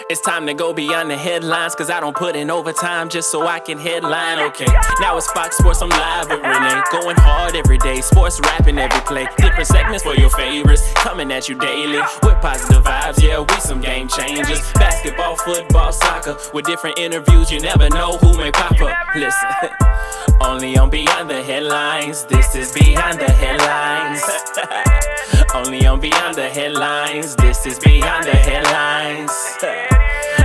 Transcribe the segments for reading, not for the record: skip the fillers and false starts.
It's time to go beyond the headlines, cause I don't put in overtime just so I can headline, okay. Now it's Fox Sports, I'm live with Renee. Going hard every day, sports rapping every play. Different segments for your favorites, coming at you daily. With positive vibes, yeah, we some game changers. Basketball, football, soccer, with different interviews, you never know who may pop up. Listen, only on Beyond the Headlines, this is Beyond the Headlines. Only on Beyond the Headlines, this is Beyond the Headlines.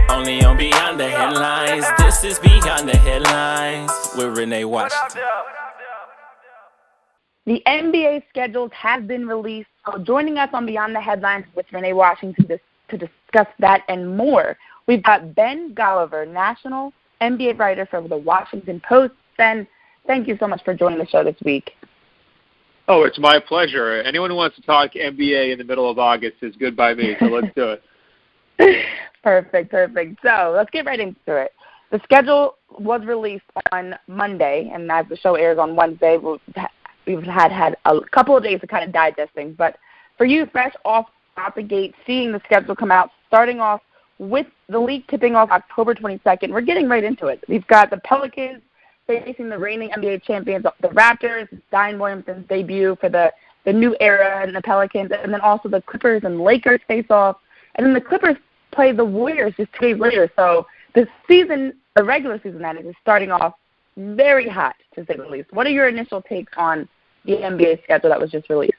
Only on Beyond the Headlines, this is Beyond the Headlines with Renee Washington. The NBA schedules have been released, so joining us on Beyond the Headlines with Renee Washington to discuss that and more, we've got Ben Golliver, national NBA writer for the Washington Post. Ben, thank you so much for joining the show this week. Oh, it's my pleasure. Anyone who wants to talk NBA in the middle of August is good by me, so let's do it. Perfect. So let's get right into it. The schedule was released on Monday, and as the show airs on Wednesday, we've had a couple of days of kind of digesting. But for you, fresh off the gate, seeing the schedule come out, starting off with the league tipping off October 22nd, we're getting right into it. We've got the Pelicans facing the reigning NBA champions, the Raptors, Zion Williamson's debut for the new era in the Pelicans, and then also the Clippers and Lakers face off. And then the Clippers play the Warriors just 2 days later. So the regular season, that is starting off very hot, to say the least. What are your initial takes on the NBA schedule that was just released?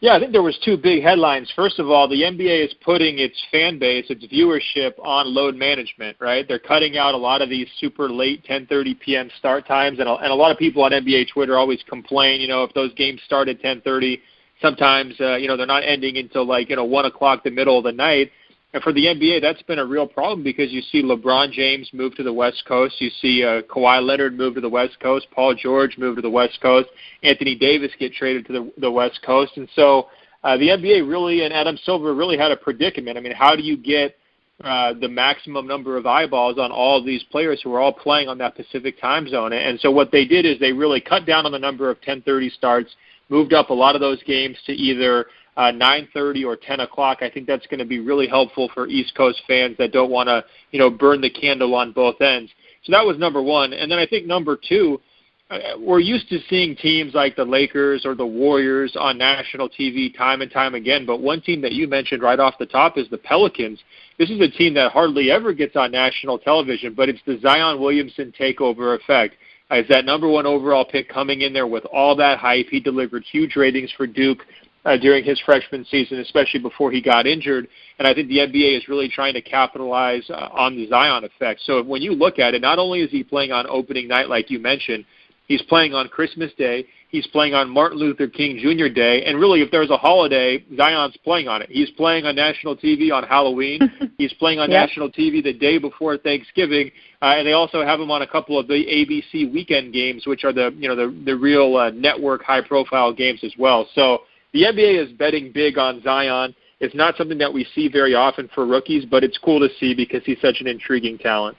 Yeah, I think there was two big headlines. First of all, the NBA is putting its fan base, its viewership on load management, right? They're cutting out a lot of these super late 10:30 p.m. start times, and a lot of people on NBA Twitter always complain, if those games start at 10:30, sometimes, they're not ending until 1 o'clock the middle of the night. And for the NBA, that's been a real problem because you see LeBron James move to the West Coast. You see Kawhi Leonard move to the West Coast. Paul George move to the West Coast. Anthony Davis get traded to the West Coast. And so the NBA really, and Adam Silver really had a predicament. I mean, how do you get the maximum number of eyeballs on all of these players who are all playing on that Pacific time zone? And so what they did is they really cut down on the number of 10:30 starts, moved up a lot of those games to either 9:30 or 10 o'clock. I think that's going to be really helpful for East Coast fans that don't want to, burn the candle on both ends. So that was number one. And then I think number two, we're used to seeing teams like the Lakers or the Warriors on national TV time and time again. But one team that you mentioned right off the top is the Pelicans. This is a team that hardly ever gets on national television, but it's the Zion Williamson takeover effect. As that number one overall pick coming in there with all that hype, he delivered huge ratings for Duke during his freshman season, especially before he got injured. And I think the NBA is really trying to capitalize on the Zion effect. So when you look at it, not only is he playing on opening night, like you mentioned, he's playing on Christmas Day, he's playing on Martin Luther King Jr. Day, and really if there's a holiday, Zion's playing on it. He's playing on national TV on Halloween. He's playing on national TV the day before Thanksgiving, and they also have him on a couple of the ABC weekend games, which are the real network high-profile games as well. So the NBA is betting big on Zion. It's not something that we see very often for rookies, but it's cool to see because he's such an intriguing talent.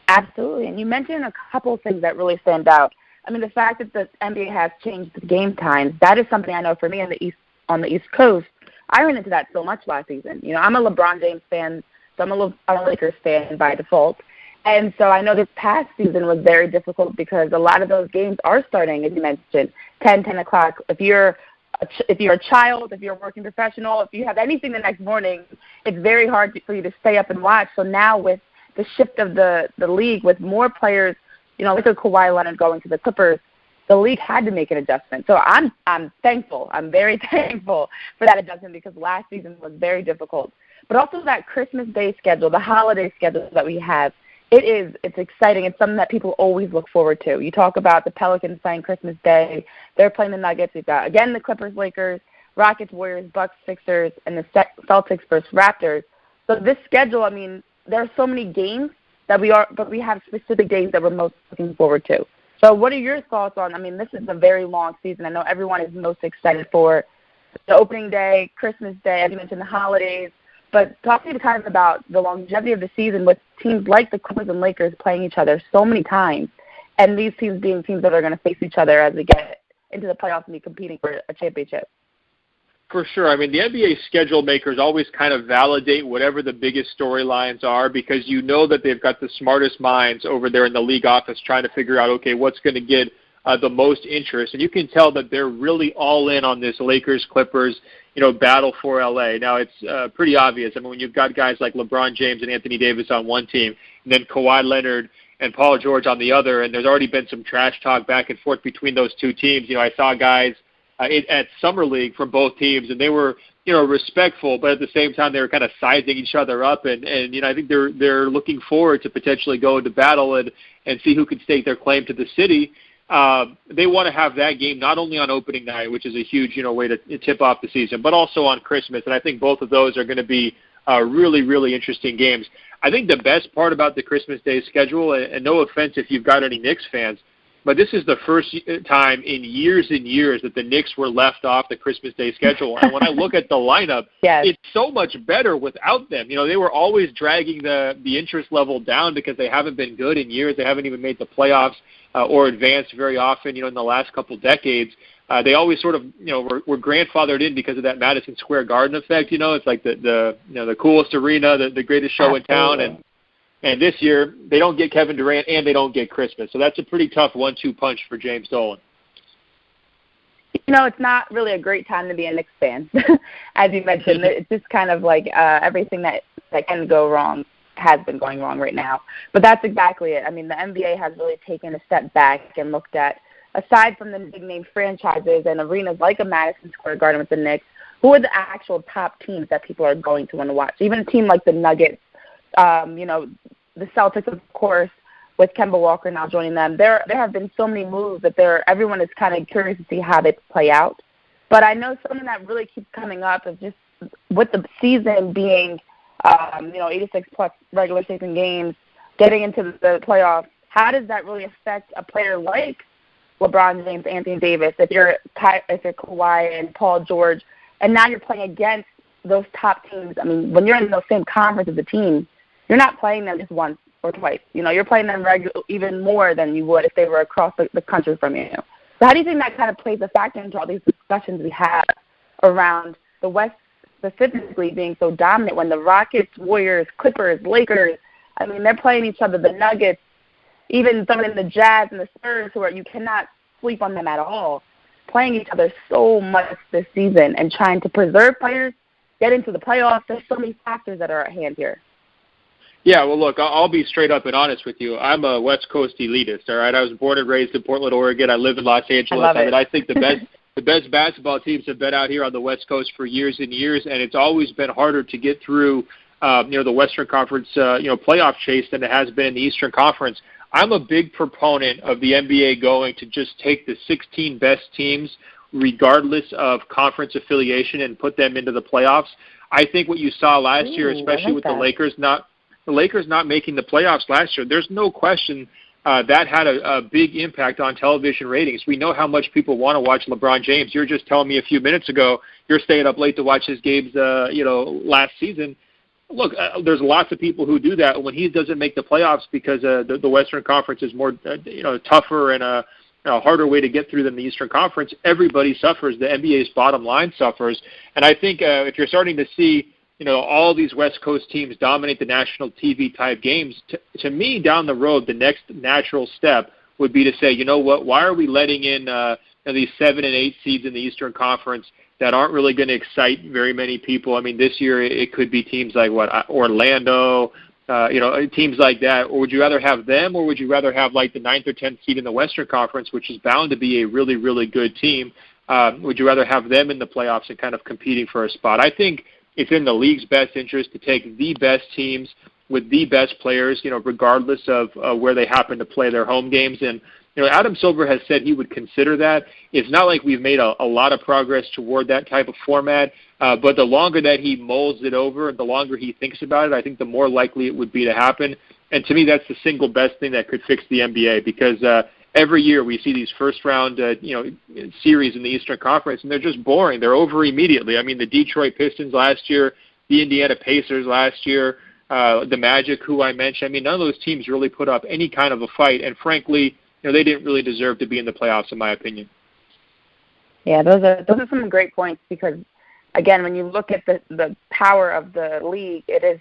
Absolutely. And you mentioned a couple of things that really stand out. I mean, the fact that the NBA has changed the game times, that is something I know for me on the East Coast. I ran into that so much last season. I'm a LeBron James fan, so I'm a Lakers fan by default. And so I know this past season was very difficult because a lot of those games are starting, as you mentioned, 10 o'clock. If you're a child, if you're a working professional, if you have anything the next morning, it's very hard for you to stay up and watch. So now with the shift of the league, with more players, like a Kawhi Leonard going to the Clippers, the league had to make an adjustment. So I'm thankful. I'm very thankful for that adjustment because last season was very difficult. But also that Christmas Day schedule, the holiday schedule that we have, it's exciting. It's something that people always look forward to. You talk about the Pelicans playing Christmas Day. They're playing the Nuggets. We've got, again, the Clippers, Lakers, Rockets, Warriors, Bucks, Sixers, and the Celtics versus Raptors. So this schedule, I mean, there are so many games but we have specific days that we're most looking forward to. So what are your thoughts on, I mean, this is a very long season. I know everyone is most excited for the opening day, Christmas Day, as you mentioned, the holidays. But talk to me kind of about the longevity of the season with teams like the Clippers and Lakers playing each other so many times, and these teams being teams that are going to face each other as we get into the playoffs and be competing for a championship. For sure. I mean, the NBA schedule makers always kind of validate whatever the biggest storylines are because you know that they've got the smartest minds over there in the league office trying to figure out, okay, what's going to get the most interest. And you can tell that they're really all in on this Lakers-Clippers, battle for L.A. Now, it's pretty obvious. I mean, when you've got guys like LeBron James and Anthony Davis on one team, and then Kawhi Leonard and Paul George on the other, and there's already been some trash talk back and forth between those two teams. I saw guys at Summer League from both teams, and they were, respectful, but at the same time they were kind of sizing each other up, and I think they're looking forward to potentially go into battle and see who can stake their claim to the city. They want to have that game not only on opening night, which is a huge, way to tip off the season, but also on Christmas, and I think both of those are going to be really, really interesting games. I think the best part about the Christmas Day schedule, and no offense if you've got any Knicks fans, but this is the first time in years and years that the Knicks were left off the Christmas Day schedule. And when I look at the lineup, yes, it's so much better without them. They were always dragging the interest level down because they haven't been good in years. They haven't even made the playoffs or advanced very often, in the last couple decades. They always sort of, were grandfathered in because of that Madison Square Garden effect. It's like the coolest arena, the greatest show in town. And this year, they don't get Kevin Durant and they don't get Christmas. So that's a pretty tough 1-2 punch for James Dolan. It's not really a great time to be a Knicks fan. As you mentioned, it's just kind of like everything that can go wrong has been going wrong right now. But that's exactly it. I mean, the NBA has really taken a step back and looked at, aside from the big-name franchises and arenas like a Madison Square Garden with the Knicks, who are the actual top teams that people are going to want to watch? Even a team like the Nuggets, the Celtics, of course, with Kemba Walker now joining them. There have been so many moves that everyone is kind of curious to see how they play out. But I know something that really keeps coming up is just with the season being, 86-plus regular season games, getting into the playoffs, how does that really affect a player like LeBron James, Anthony Davis, if you're Kawhi and Paul George, and now you're playing against those top teams? I mean, when you're in the same conference as a team, you're not playing them just once or twice. You're playing them even more than you would if they were across the country from you. So how do you think that kind of plays a factor into all these discussions we have around the West specifically being so dominant when the Rockets, Warriors, Clippers, Lakers, I mean, they're playing each other, the Nuggets, even some of the Jazz and the Spurs, you cannot sleep on them at all, playing each other so much this season and trying to preserve players, get into the playoffs. There's so many factors that are at hand here. Yeah, well, look, I'll be straight up and honest with you. I'm a West Coast elitist, all right? I was born and raised in Portland, Oregon. I live in Los Angeles. I think the best basketball teams have been out here on the West Coast for years and years, and it's always been harder to get through, the Western Conference, playoff chase than it has been in the Eastern Conference. I'm a big proponent of the NBA going to just take the 16 best teams, regardless of conference affiliation, and put them into the playoffs. I think what you saw last year, especially with the Lakers not making the playoffs last year, there's no question that had a big impact on television ratings. We know how much people want to watch LeBron James. You were just telling me a few minutes ago you're staying up late to watch his games, last season. Look, there's lots of people who do that. When he doesn't make the playoffs because the Western Conference is more, tougher and a harder way to get through than the Eastern Conference, everybody suffers. The NBA's bottom line suffers. And I think if you're starting to see, all these West Coast teams dominate the national TV type games, to me, down the road, the next natural step would be to say, you know what, why are we letting in these 7 and 8 seeds in the Eastern Conference that aren't really going to excite very many people? I mean, this year it could be teams like Orlando, teams like that. Or would you rather have them, or would you rather have like the 9th or 10th seed in the Western Conference, which is bound to be a really, really good team? Would you rather have them in the playoffs and kind of competing for a spot? I think it's in the league's best interest to take the best teams with the best players, regardless of where they happen to play their home games. And, Adam Silver has said he would consider that. It's not like we've made a lot of progress toward that type of format, but the longer that he molds it over, the longer he thinks about it, I think the more likely it would be to happen. And to me, that's the single best thing that could fix the NBA, because every year we see these first-round, series in the Eastern Conference, and they're just boring. They're over immediately. I mean, the Detroit Pistons last year, the Indiana Pacers last year, the Magic, who I mentioned. I mean, none of those teams really put up any kind of a fight, and frankly, they didn't really deserve to be in the playoffs, in my opinion. Yeah, those are some great points, because again, when you look at the power of the league, it is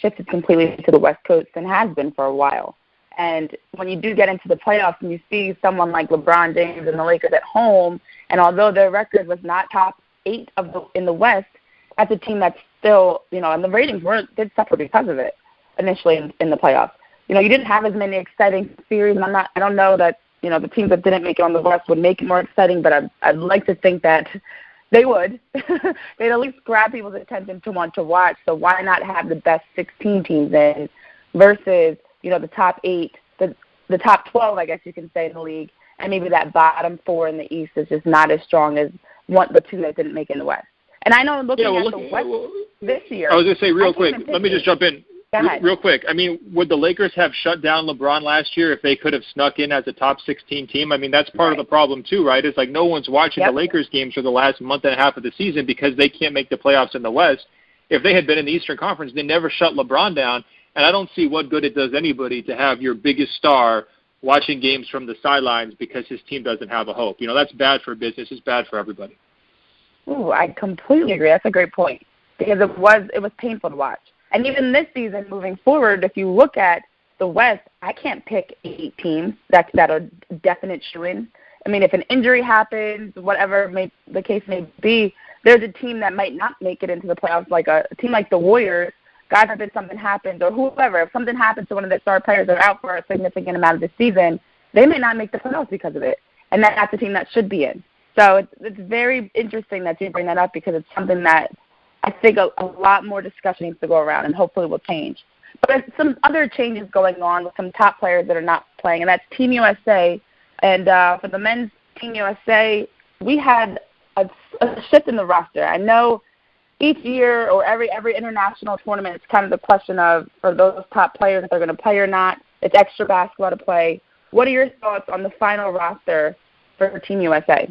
shifted completely to the West Coast and has been for a while. And when you do get into the playoffs and you see someone like LeBron James and the Lakers at home, and although their record was not top 8 in the West, that's a team that's still, and the ratings did suffer because of it initially in the playoffs. You didn't have as many exciting series, and I don't know that, the teams that didn't make it on the West would make it more exciting, but I'd like to think that they would. They'd at least grab people's attention to want to watch, so why not have the best 16 teams in versus, the top 8, the top 12, I guess you can say, in the league, and maybe that bottom 4 in the East is just not as strong as the 2 that didn't make it in the West. And I know looking at the West this year. I was going to say real quick, let me just jump in. Real quick. I mean, would the Lakers have shut down LeBron last year if they could have snuck in as a top 16 team? I mean, that's part of the problem too, right? It's like no one's watching the Lakers games for the last month and a half of the season because they can't make the playoffs in the West. If they had been in the Eastern Conference, they never shut LeBron down. And I don't see what good it does anybody to have your biggest star watching games from the sidelines because his team doesn't have a hope. That's bad for business. It's bad for everybody. Ooh, I completely agree. That's a great point because it was painful to watch. And even this season, moving forward, if you look at the West, I can't pick 8 teams that are definite shoo-in. I mean, if an injury happens, whatever the case may be, there's a team that might not make it into the playoffs, like a team like the Warriors. God forbid something happens, or whoever. If something happens to one of their star players that are out for a significant amount of the season, they may not make the playoffs because of it. And that's a team that should be in. So it's very interesting that you bring that up because it's something that I think a lot more discussion needs to go around and hopefully will change. But there's some other changes going on with some top players that are not playing, and that's Team USA. And for the men's Team USA, we had a shift in the roster. I know each year or every international tournament, it's kind of the question of, for those top players, if they're going to play or not. It's extra basketball to play. What are your thoughts on the final roster for Team USA?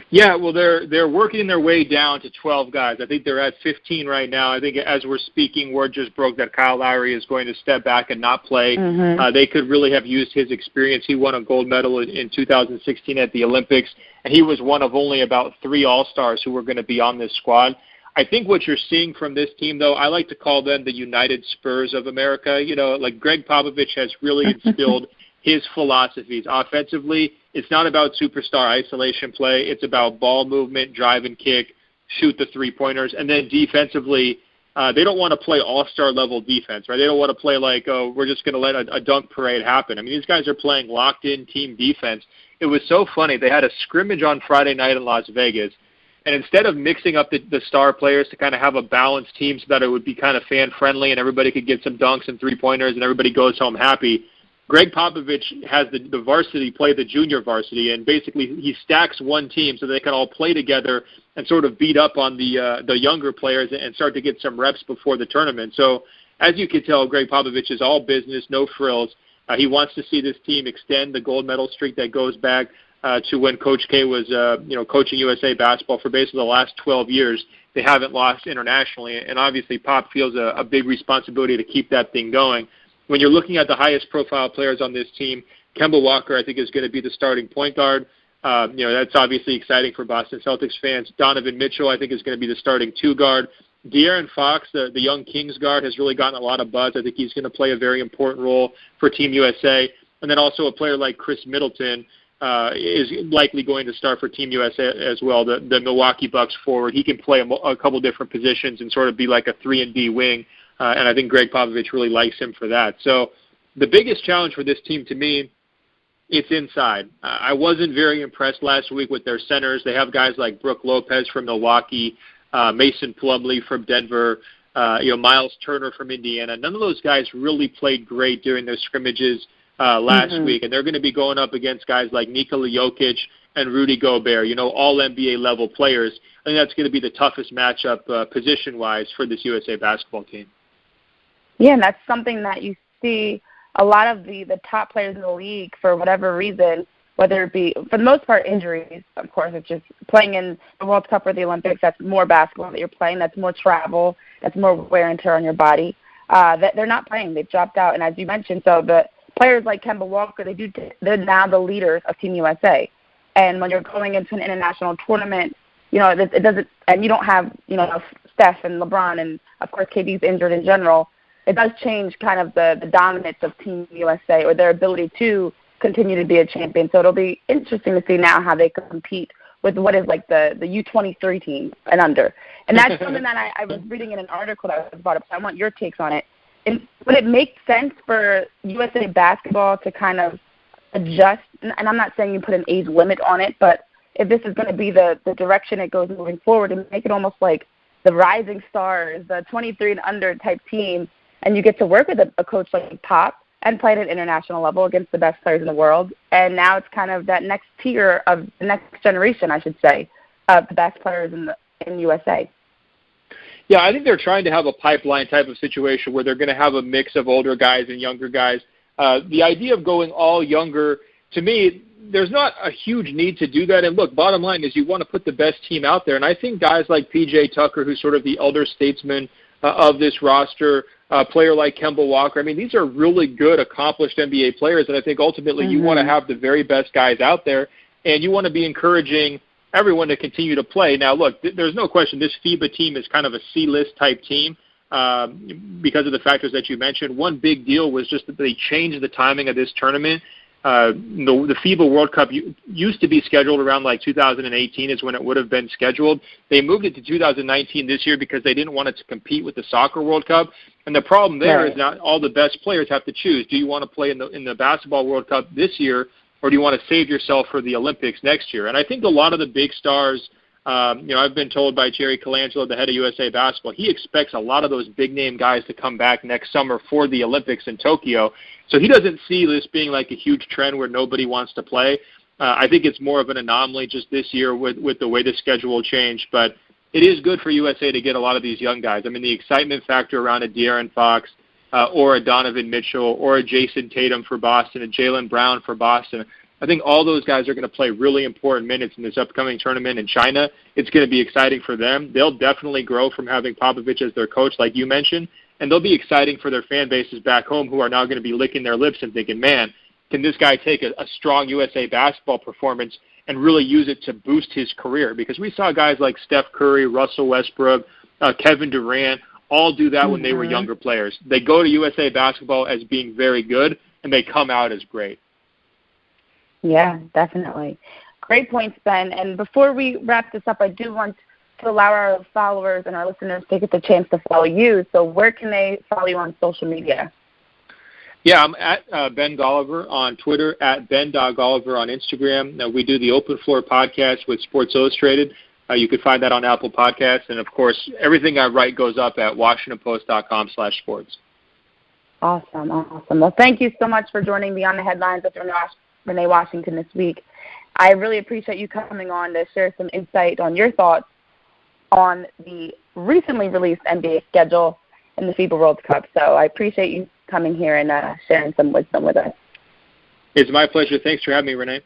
Yeah, well, they're working their way down to 12 guys. I think they're at 15 right now. I think as we're speaking, word just broke that Kyle Lowry is going to step back and not play. Mm-hmm. They could really have used his experience. He won a gold medal in 2016 at the Olympics, and he was one of only about 3 All-Stars who were going to be on this squad. I think what you're seeing from this team, though, I like to call them the United Spurs of America. Like Greg Popovich has really instilled his philosophies. Offensively, it's not about superstar isolation play. It's about ball movement, drive and kick, shoot the three-pointers. And then defensively, they don't want to play all-star level defense, right? They don't want to play like, we're just going to let a dunk parade happen. I mean, these guys are playing locked-in team defense. It was so funny. They had a scrimmage on Friday night in Las Vegas, and instead of mixing up the star players to kind of have a balanced team so that it would be kind of fan-friendly and everybody could get some dunks and three-pointers and everybody goes home happy, Greg Popovich has the varsity play the junior varsity, and basically he stacks one team so they can all play together and sort of beat up on the younger players and start to get some reps before the tournament. So as you can tell, Greg Popovich is all business, no frills. He wants to see this team extend the gold medal streak that goes back to when Coach K was coaching USA basketball for basically the last 12 years. They haven't lost internationally, and obviously Pop feels a big responsibility to keep that thing going. When you're looking at the highest profile players on this team, Kemba Walker, I think, is going to be the starting point guard. That's obviously exciting for Boston Celtics fans. Donovan Mitchell, I think, is going to be the starting 2 guard. De'Aaron Fox, the young Kings guard, has really gotten a lot of buzz. I think he's going to play a very important role for Team USA. And then also a player like Chris Middleton is likely going to start for Team USA as well, the Milwaukee Bucks forward. He can play a couple different positions and sort of be like a 3-and-D wing. And I think Greg Popovich really likes him for that. So the biggest challenge for this team to me, it's inside. I wasn't very impressed last week with their centers. They have guys like Brook Lopez from Milwaukee, Mason Plumlee from Denver, Miles Turner from Indiana. None of those guys really played great during their scrimmages last week. And they're going to be going up against guys like Nikola Jokic and Rudy Gobert, all NBA level players. I think that's going to be the toughest matchup position-wise for this USA basketball team. Yeah, and that's something that you see a lot of the top players in the league, for whatever reason, whether it be, for the most part, injuries. Of course, it's just playing in the World Cup or the Olympics. That's more basketball that you're playing. That's more travel. That's more wear and tear on your body. That they're not playing. They've dropped out. And as you mentioned, so the players like Kemba Walker, they're now the leaders of Team USA. And when you're going into an international tournament, it doesn't, and you don't have, Steph and LeBron, and of course KD's injured in general. It does change kind of the dominance of Team USA or their ability to continue to be a champion. So it'll be interesting to see now how they compete with what is like the U23 team and under. And that's something that I was reading in an article that was brought up, so I want your takes on it. And would it make sense for USA basketball to kind of adjust, and I'm not saying you put an age limit on it, but if this is going to be the direction it goes moving forward, and make it almost like the Rising Stars, the 23 and under type team, and you get to work with a coach like Pop and play at an international level against the best players in the world, and now it's kind of that next tier of the next generation, I should say, of the best players in USA. Yeah, I think they're trying to have a pipeline type of situation where they're going to have a mix of older guys and younger guys. The idea of going all younger, to me, there's not a huge need to do that. And look, bottom line is you want to put the best team out there. And I think guys like P.J. Tucker, who's sort of the elder statesman of this roster, a player like Kemba Walker, I mean, these are really good, accomplished NBA players. And I think ultimately you want to have the very best guys out there, and you want to be encouraging everyone to continue to play. Now, look, there's no question this FIBA team is kind of a C-list type team because of the factors that you mentioned. One big deal was just that they changed the timing of this tournament. The FIBA World Cup used to be scheduled around like 2018 is when it would have been scheduled. They moved it to 2019 this year because they didn't want it to compete with the Soccer World Cup. And the problem there is not all the best players have to choose. Do you want to play in the Basketball World Cup this year, or do you want to save yourself for the Olympics next year? And I think a lot of the big stars, I've been told by Jerry Colangelo, the head of USA Basketball, he expects a lot of those big-name guys to come back next summer for the Olympics in Tokyo. So he doesn't see this being like a huge trend where nobody wants to play. I think it's more of an anomaly just this year with the way the schedule changed. But it is good for USA to get a lot of these young guys. I mean, the excitement factor around a De'Aaron Fox or a Donovan Mitchell or a Jason Tatum for Boston, a Jaylen Brown for Boston, I think all those guys are going to play really important minutes in this upcoming tournament in China. It's going to be exciting for them. They'll definitely grow from having Popovich as their coach, like you mentioned, and they'll be exciting for their fan bases back home who are now going to be licking their lips and thinking, man, can this guy take a strong USA basketball performance and really use it to boost his career? Because we saw guys like Steph Curry, Russell Westbrook, Kevin Durant all do that when they were younger players. They go to USA basketball as being very good, and they come out as great. Yeah, definitely. Great points, Ben. And before we wrap this up, I do want to allow our followers and our listeners to get the chance to follow you. So where can they follow you on social media? Yeah, I'm at Ben Golliver on Twitter, at Ben.Golliver on Instagram. Now, we do the Open Floor podcast with Sports Illustrated. You can find that on Apple Podcasts. And, of course, everything I write goes up at WashingtonPost.com/sports. Awesome. Well, thank you so much for joining me on the Headlines with Renee Washington this week. I really appreciate you coming on to share some insight on your thoughts on the recently released NBA schedule and the FIBA World Cup. So I appreciate you coming here and sharing some wisdom with us. It's my pleasure. Thanks for having me, Renee.